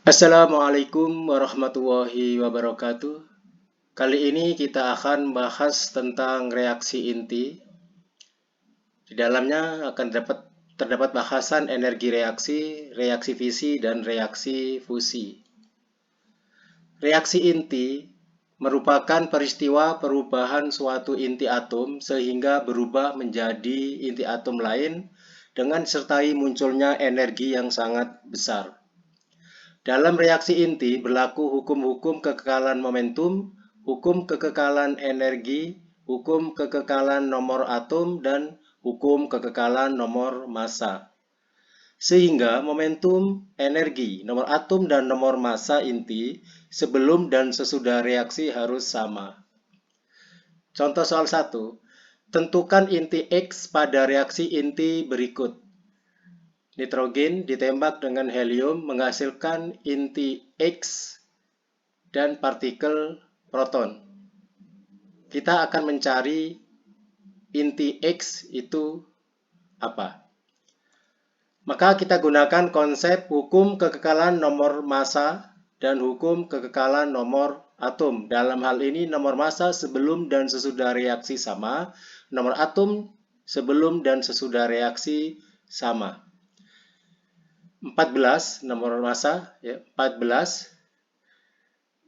Assalamualaikum warahmatullahi wabarakatuh. Kali ini kita akan bahas tentang reaksi inti. Di dalamnya akan terdapat bahasan energi reaksi, reaksi fisi, dan reaksi fusi. Reaksi inti merupakan peristiwa perubahan suatu inti atom sehingga berubah menjadi inti atom lain dengan disertai munculnya energi yang sangat besar. Dalam reaksi inti berlaku hukum-hukum kekekalan momentum, hukum kekekalan energi, hukum kekekalan nomor atom, dan hukum kekekalan nomor massa. Sehingga momentum, energi, nomor atom, dan nomor massa inti sebelum dan sesudah reaksi harus sama. Contoh soal 1. Tentukan inti X pada reaksi inti berikut. Nitrogen ditembak dengan helium menghasilkan inti X dan partikel proton. Kita akan mencari inti X itu apa. Maka kita gunakan konsep hukum kekekalan nomor massa dan hukum kekekalan nomor atom. Dalam hal ini nomor massa sebelum dan sesudah reaksi sama, nomor atom sebelum dan sesudah reaksi sama. 14 nomor massa ya, 14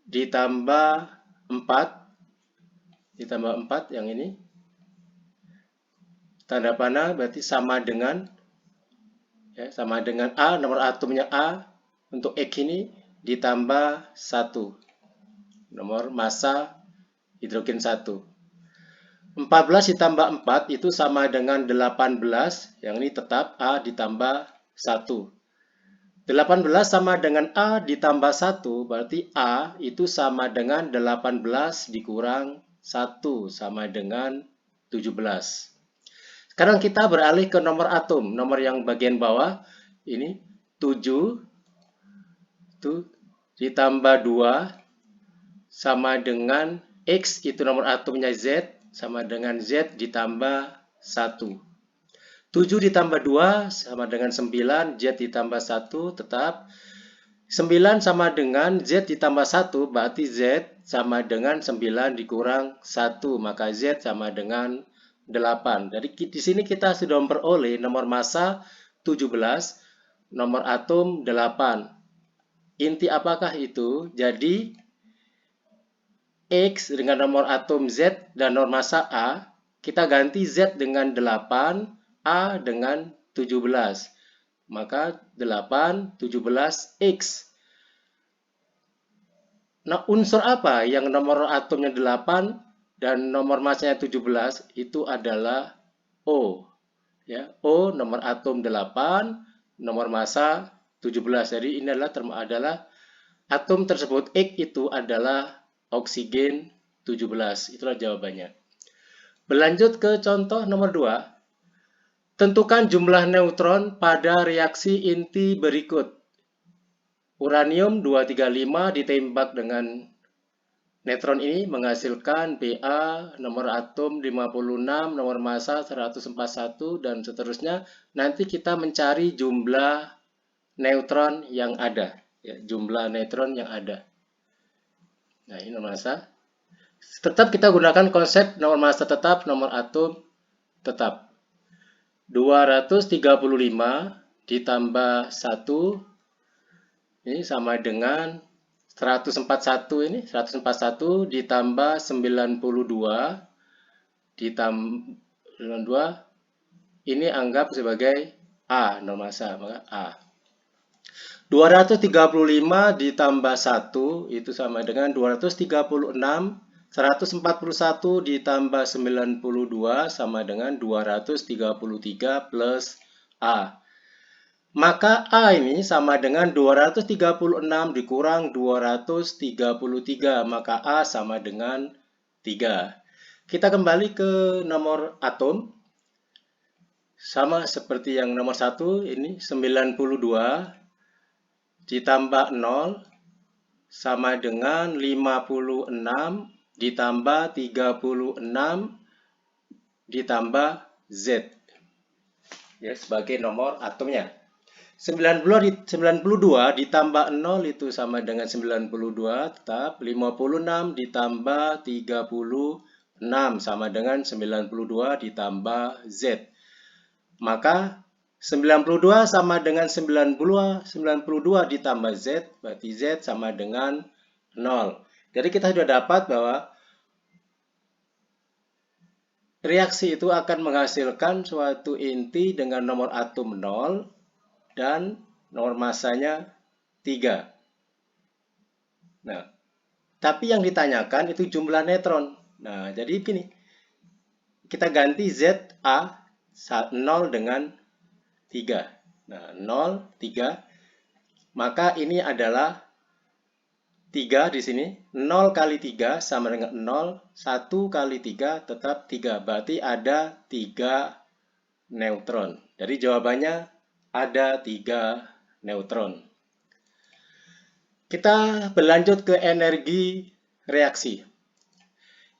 ditambah 4 yang ini tanda panah berarti sama dengan A, nomor atomnya A untuk X ini ditambah 1 nomor massa hidrogen 1. 14 ditambah 4 itu sama dengan 18, yang ini tetap A ditambah 1. 18 sama dengan A ditambah 1, berarti A itu sama dengan 18 dikurang 1, sama dengan 17. Sekarang kita beralih ke nomor atom, nomor yang bagian bawah, ini 7 ditambah 2 sama dengan X, itu nomor atomnya Z, sama dengan Z ditambah 1. 7 ditambah 2 sama dengan 9, Z ditambah 1 tetap. 9 sama dengan Z ditambah 1, berarti Z sama dengan 9 dikurang 1, maka Z sama dengan 8. Jadi di sini kita sudah memperoleh nomor massa 17, nomor atom 8. Inti apakah itu? Jadi X dengan nomor atom Z dan nomor massa A, kita ganti Z dengan 8, A dengan 17. Maka 8, 17, X. Nah, unsur apa yang nomor atomnya 8 dan nomor massanya 17? Itu adalah O. Ya, O nomor atom 8, nomor massa 17. Jadi ini adalah atom tersebut, X itu adalah oksigen 17. Itulah jawabannya. Berlanjut ke contoh nomor 2. Tentukan jumlah neutron pada reaksi inti berikut. Uranium 235 ditembak dengan neutron ini menghasilkan Ba, nomor atom 56, nomor massa 141, dan seterusnya. Nanti kita mencari jumlah neutron yang ada. Ya, jumlah neutron yang ada. Nah, ini nomor massa. Tetap kita gunakan konsep nomor massa tetap, nomor atom tetap. 235 ditambah 1 ini sama dengan 141, ini 141 ditambah 92 ini anggap sebagai A, nomor massa, maka A. 235 ditambah 1 itu sama dengan 236. 141 ditambah 92 sama dengan 233 plus A. Maka A ini sama dengan 236 dikurang 233, maka A sama dengan 3. Kita kembali ke nomor atom. Sama seperti yang nomor 1, ini 92 ditambah 0 sama dengan 56 ditambah 36 ditambah Z ya, sebagai nomor atomnya. 92 ditambah 0 itu sama dengan 92, tetap 56 ditambah 36 sama dengan 92 ditambah Z. Maka 92 sama dengan 92 ditambah Z, berarti Z sama dengan 0. Jadi kita sudah dapat bahwa reaksi itu akan menghasilkan suatu inti dengan nomor atom 0 dan nomor masanya 3. Nah, tapi yang ditanyakan itu jumlah neutron. Nah, jadi gini. Kita ganti ZA 0 dengan 3. Nah, 0, 3. Maka ini adalah 3 di sini. 0 kali 3 sama dengan 0. 1 kali 3 tetap 3. Berarti ada 3 neutron. Jadi jawabannya ada 3 neutron. Kita berlanjut ke energi reaksi.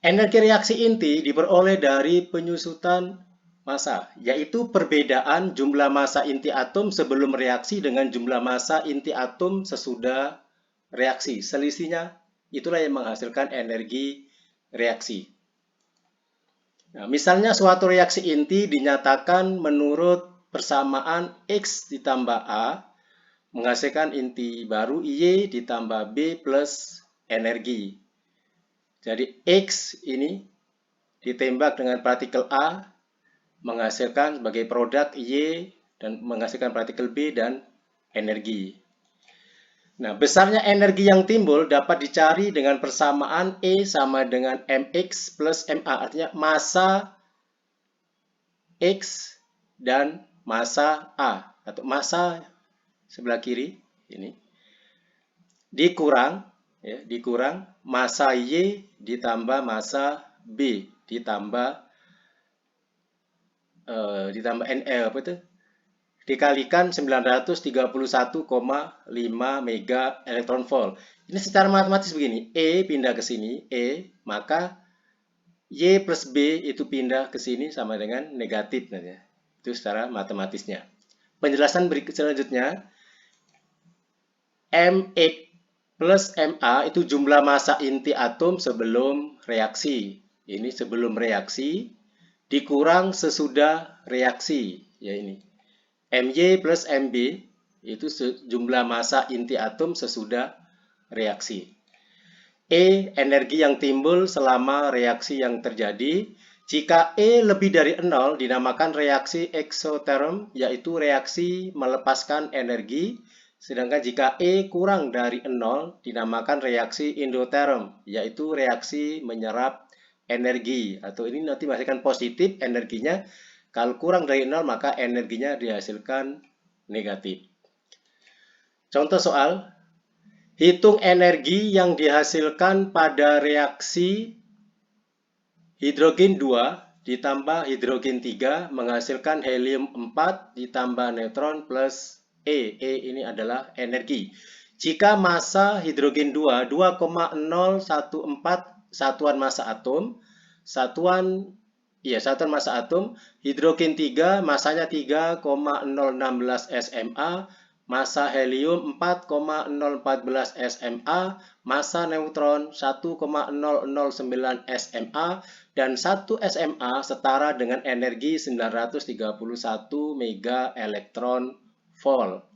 Energi reaksi inti diperoleh dari penyusutan massa, yaitu perbedaan jumlah massa inti atom sebelum reaksi dengan jumlah massa inti atom sesudah reaksi. Selisihnya itulah yang menghasilkan energi reaksi. Nah, misalnya suatu reaksi inti dinyatakan menurut persamaan X ditambah A menghasilkan inti baru Y ditambah B plus energi. Jadi X ini ditembak dengan partikel A menghasilkan sebagai produk Y dan menghasilkan partikel B dan energi. Nah, besarnya energi yang timbul dapat dicari dengan persamaan E sama dengan mx plus ma, artinya massa X dan massa A atau massa sebelah kiri ini dikurang massa Y ditambah massa B ditambah dikalikan 931,5 mega elektron volt. Ini secara matematis begini, E pindah ke sini, maka Y plus B itu pindah ke sini sama dengan negatif. Itu secara matematisnya. Penjelasan berikut selanjutnya, mx plus ma itu jumlah massa inti atom sebelum reaksi. Ini sebelum reaksi dikurang sesudah reaksi, ya ini. My plus mb itu jumlah massa inti atom sesudah reaksi. E, energi yang timbul selama reaksi yang terjadi. Jika E lebih dari 0, dinamakan reaksi eksoterm, yaitu reaksi melepaskan energi. Sedangkan jika E kurang dari 0, dinamakan reaksi endoterm, yaitu reaksi menyerap energi. Atau ini nanti menghasilkan positif energinya. Kalau kurang dari 0, maka energinya dihasilkan negatif. Contoh soal. Hitung energi yang dihasilkan pada reaksi hidrogen 2 ditambah hidrogen 3 menghasilkan helium 4 ditambah neutron plus E. E ini adalah energi. Jika massa hidrogen 2 2,014 satuan massa atom, satuan massa atom, hidrogen 3 massanya 3,016 SMA, massa helium 4,014 SMA, massa neutron 1,009 SMA, dan 1 SMA setara dengan energi 931 mega elektron volt.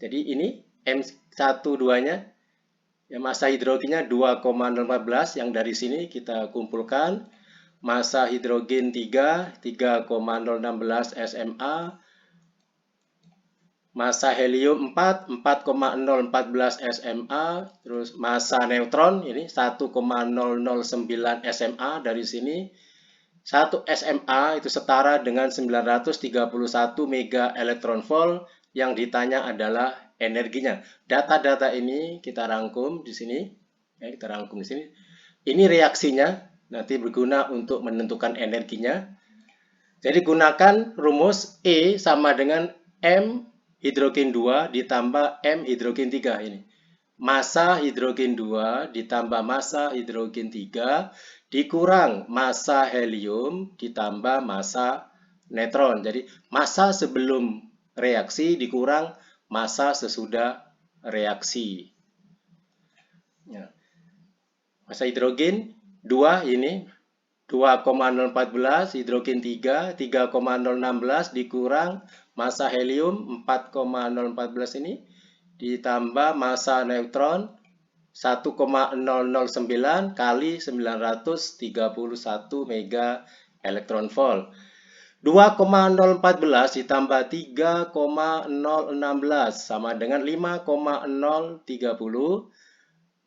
Jadi ini M12-nya, ya, massa hidrogennya 2,014 yang dari sini kita kumpulkan. Massa hidrogen 3, 3,016 SMA, massa helium 4, 4,014 SMA, terus massa neutron ini 1,009 SMA dari sini. 1 SMA itu setara dengan 931 mega elektron volt. Yang ditanya adalah energinya. Data-data ini kita rangkum di sini. Ini reaksinya nanti berguna untuk menentukan energinya. Jadi gunakan rumus E sama dengan M hidrogen 2 ditambah M hidrogen 3 ini. Massa hidrogen 2 ditambah massa hidrogen 3 dikurang massa helium ditambah massa neutron. Jadi massa sebelum reaksi dikurang massa sesudah reaksi. Ya. Massa hidrogen 2 ini 2,014, hidrogen 3, 3,016 dikurang massa helium 4,014 ini ditambah massa neutron 1,009 kali 931 mega elektron volt. 2,014 ditambah 3,016 sama dengan 5,030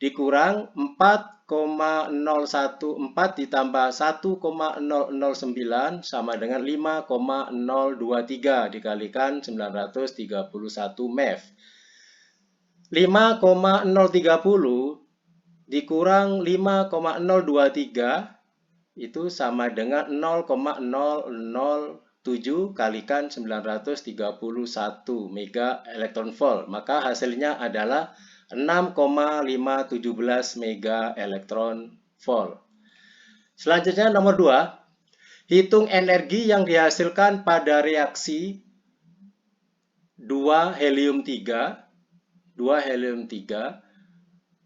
dikurang 4,014 ditambah 1,009 sama dengan 5,023 dikalikan 931 MeV. 5,030 dikurang 5,023 itu sama dengan 0,007 kalikan 931 mega elektron volt. Maka hasilnya adalah 6,517 mega elektron volt. Selanjutnya nomor 2, hitung energi yang dihasilkan pada reaksi 2 helium 3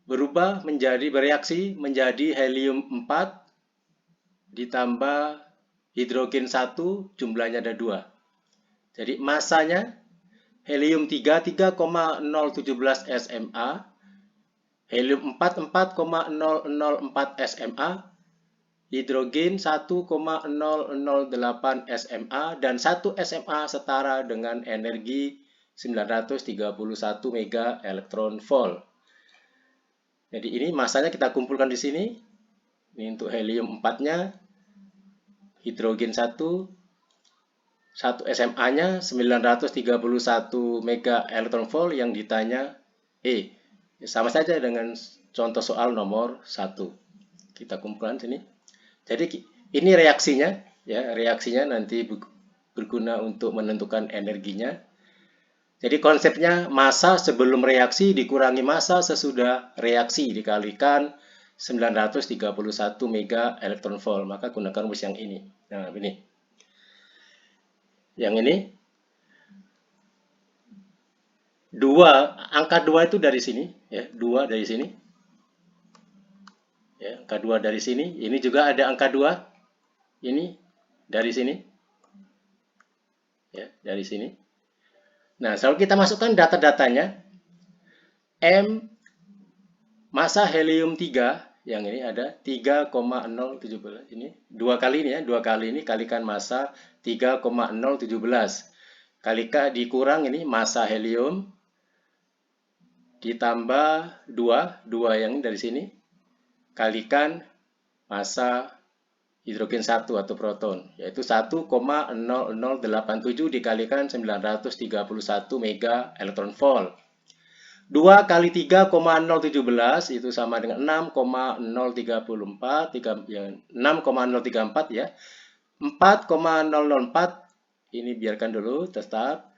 berubah menjadi bereaksi menjadi helium 4 ditambah hidrogen 1, jumlahnya ada 2. Jadi massanya helium 3 3,017 SMA, helium 4 4,004 SMA, hidrogen 1,008 SMA, dan 1 SMA setara dengan energi 931 mega elektron volt. Jadi ini massanya kita kumpulkan di sini. Ini untuk helium 4-nya, hidrogen 1 SMA-nya 931 mega elektron volt yang ditanya E. Sama saja dengan contoh soal nomor 1. Kita kumpulkan sini. Jadi ini reaksinya, ya, reaksinya nanti berguna untuk menentukan energinya. Jadi konsepnya massa sebelum reaksi dikurangi massa sesudah reaksi dikalikan 931 mega elektron volt. Maka gunakan rumus yang ini. Nah, ini. Yang ini. Angka 2 itu dari sini, ya, 2 dari sini. Ya, angka 2 dari sini. Ini juga ada angka 2. Ini dari sini. Ya, dari sini. Nah, kalau kita masukkan data-datanya, M massa helium 3 yang ini ada 3,017 ini 2 kali ini ya, 2 kali ini kalikan massa 3,017 kalikan dikurang ini massa helium ditambah 2 yang dari sini kalikan massa hidrogen 1 atau proton, yaitu 1,0087 dikalikan 931 mega elektron volt. 2 kali 3,017 itu sama dengan 6,034, 6,034 ya. 4,004 ini biarkan dulu tetap.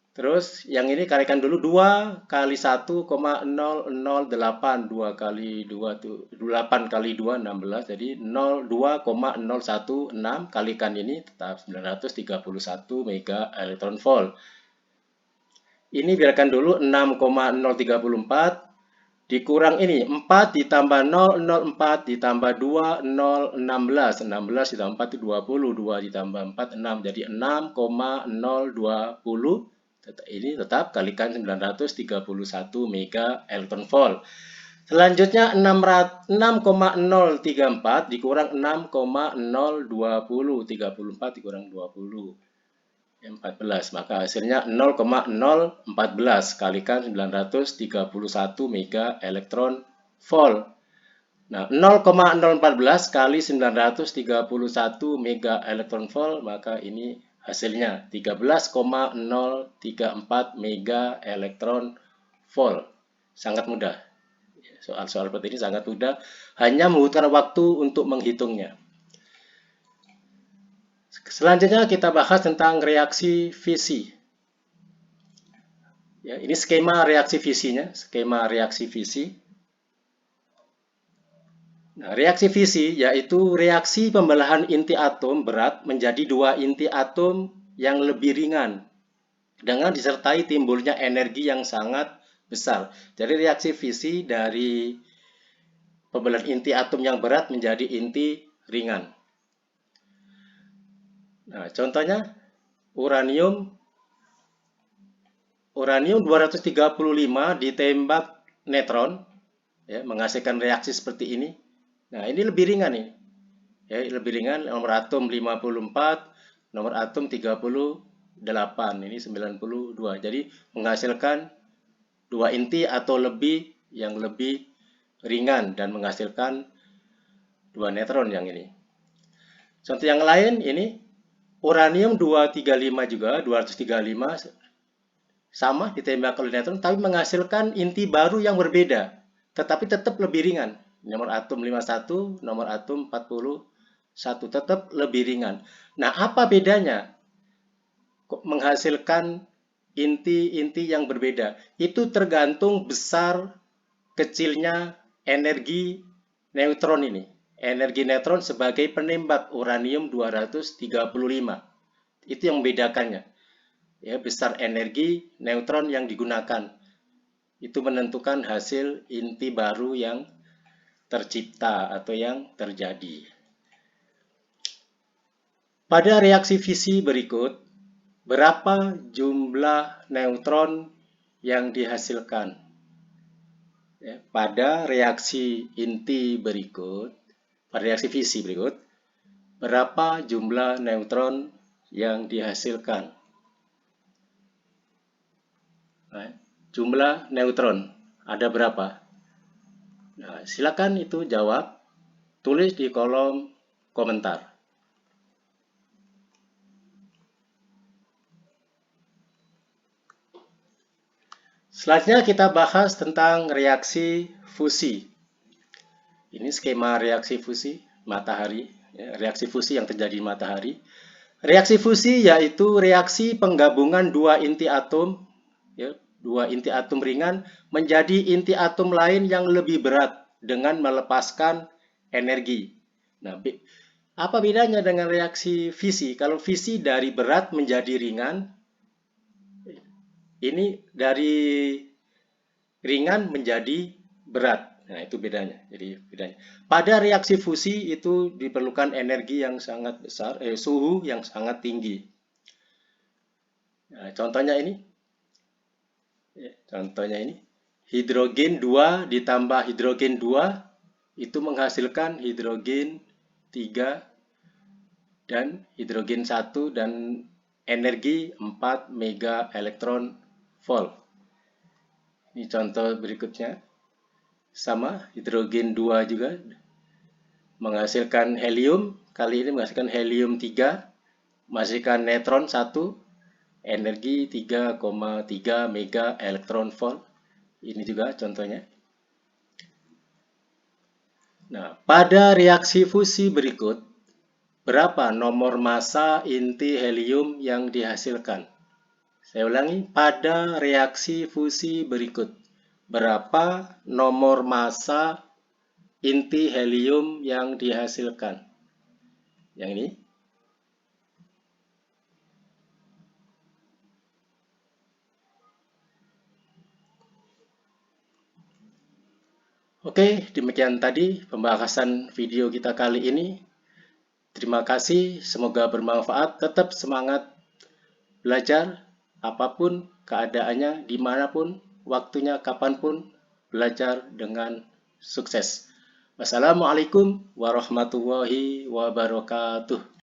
Terus yang ini kalikan dulu 2 kali 1,008, 2 kali 2 itu 8 kali 2 16, jadi 2,016 kalikan ini tetap 931 mega elektron volt. Ini biarkan dulu 6,034 dikurang ini 4 ditambah 004 ditambah 2 016, 16 ditambah 4 itu 20, 2 ditambah 4 6, jadi 6,020. Ini tetap kalikan 931 mega elektron volt. Selanjutnya 6,034 dikurang 6,020, 34 dikurang 20. 14, maka hasilnya 0,014 kalikan 931 mega elektron volt. Nah, 0,014 kali 931 mega elektron volt, maka ini hasilnya 13,034 mega elektron volt. Sangat mudah. Soal-soal seperti ini sangat mudah, hanya membutuhkan waktu untuk menghitungnya. Selanjutnya kita bahas tentang reaksi fisi. Ya, ini skema reaksi fisinya, skema reaksi fisi. Nah, reaksi fisi yaitu reaksi pembelahan inti atom berat menjadi 2 inti atom yang lebih ringan. dengan disertai timbulnya energi yang sangat besar. Jadi reaksi fisi dari pembelahan inti atom yang berat menjadi inti ringan. Nah, contohnya uranium 235 ditembak neutron, ya, menghasilkan reaksi seperti ini. Nah, ini lebih ringan ini. Ya, lebih ringan, nomor atom 54, nomor atom 38, ini 92. Jadi menghasilkan dua inti atau lebih yang lebih ringan dan menghasilkan dua neutron yang ini. Contoh yang lain ini uranium 235 juga, 235 sama ditembak oleh neutron tapi menghasilkan inti baru yang berbeda, tetapi tetap lebih ringan. Nomor atom 51, nomor atom 41 tetap lebih ringan. Nah, apa bedanya? Menghasilkan inti-inti yang berbeda. Itu tergantung besar kecilnya energi neutron ini. Energi neutron sebagai penembak uranium 235. Itu yang membedakannya. Ya, besar energi neutron yang digunakan. Itu menentukan hasil inti baru yang tercipta atau yang terjadi. Pada reaksi fisi berikut, berapa jumlah neutron yang dihasilkan? Ya, pada reaksi inti berikut, pada reaksi fisi berikut, berapa jumlah neutron yang dihasilkan? Nah, jumlah neutron ada berapa? Nah, silakan itu jawab, tulis di kolom komentar. Selanjutnya kita bahas tentang reaksi fusi. Ini skema reaksi fusi matahari, ya, reaksi fusi yang terjadi di matahari. Reaksi fusi yaitu reaksi penggabungan dua inti atom, ya, dua inti atom ringan menjadi inti atom lain yang lebih berat dengan melepaskan energi. Nah, apa bedanya dengan reaksi fisi? Kalau fisi dari berat menjadi ringan, ini dari ringan menjadi berat. Nah, itu bedanya. Jadi bedanya. Pada reaksi fusi itu diperlukan energi yang sangat besar, suhu yang sangat tinggi. Nah, contohnya ini. Contohnya ini. Hidrogen 2 ditambah hidrogen 2 itu menghasilkan hidrogen 3 dan hidrogen 1 dan energi 4 mega elektron volt. Ini contoh berikutnya. Sama, hidrogen 2 juga menghasilkan helium. Kali ini menghasilkan helium 3, menghasilkan neutron 1, energi 3,3 mega elektron volt. Ini juga contohnya. Nah, pada reaksi fusi berikut, berapa nomor massa inti helium yang dihasilkan? Saya ulangi, pada reaksi fusi berikut, berapa nomor massa inti helium yang dihasilkan? Yang ini. Oke, demikian tadi pembahasan video kita kali ini. Terima kasih, semoga bermanfaat. Tetap semangat belajar, apapun keadaannya, dimanapun, waktunya, kapanpun, belajar dengan sukses. Wassalamualaikum warahmatullahi wabarakatuh.